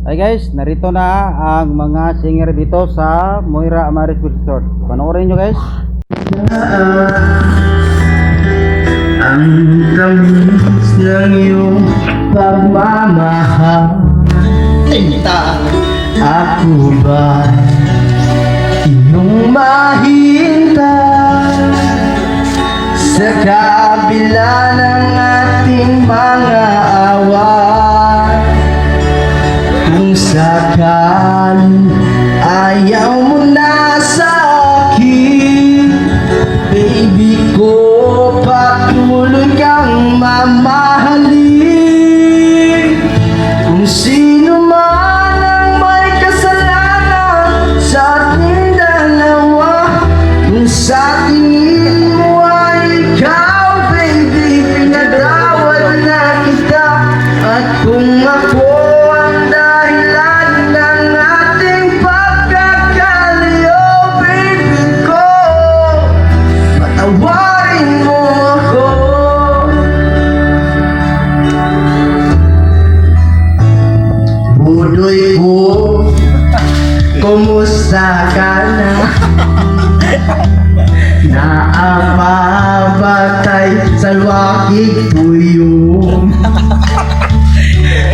Hi guys, narito na ang mga singer dito sa Moira Amaris Resort. Panoorin nyo guys. Ang tamis ng iyong pagmamahal. Ako ba iyong mahintay sa kabila ng ating mga away? Kung sakali ayaw mo na sa akin, baby ko, patuloy kang mamahalin. Kung sino man ang may kasalanan sa ating dalawa, kung sa tingin mo ay ikaw, baby, pinagawad na kita. At kung ako ang dahilan ng ating pagkakalayo, baby ko, patawarin mo ako. Budoy ko, kumusta ka na? Naapabatay sa wakig tuyo.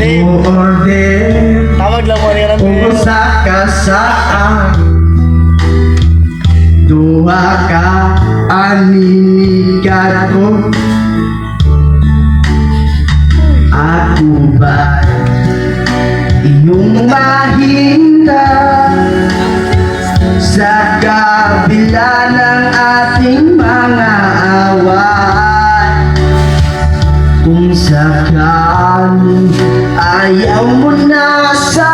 Order, Tawag lang mo ni Ramil. kumusta ka saan? Duha ka aninigan ko. Ako ba iyong mahinda sa kabila ng ating mga away? Kung sakali ayaw mo na sa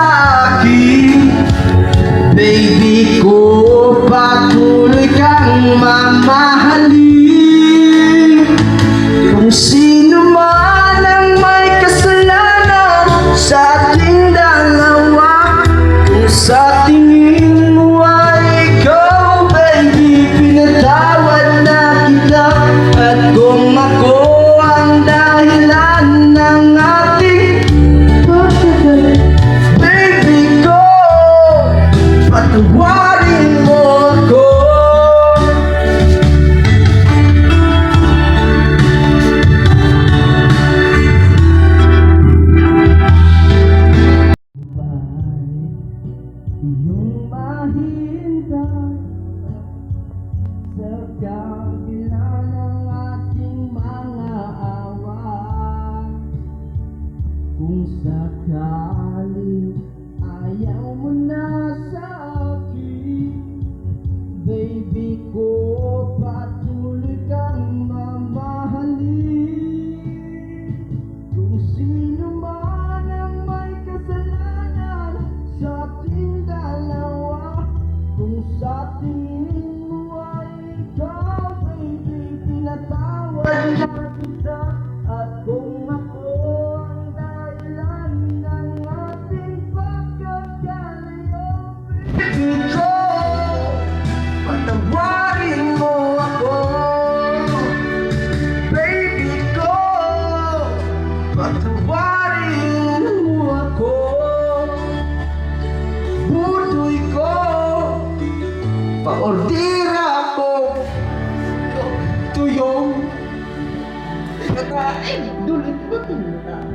akin, baby ko, patuloy kang mamahalin. Kung sino man ang may kasalanan sa ating dalawa, kung sa tingin mo ay ikaw, baby, pinatawad na kita. At kung ako ang dahilan ng ating pagkakalayo, baby ko, patawarin mo ako. Iyong mahintay sa kabila ng ating mga away. Kung sakali ayaw mo na sa akin, baby ko, patuloy kang mamahalin. Kung sino man ang may kasalanan sa ating dalawa, kung sa tingin mo ay ikaw, baby, pinatawad na kita. At kung ako ang dahilan ng ating pagkakalayo, baby ko, patawarin mo ako. Baby ko, patawarin mo ako. Budoy ko, paordira ko tuyong. Ay, dulit ba ito?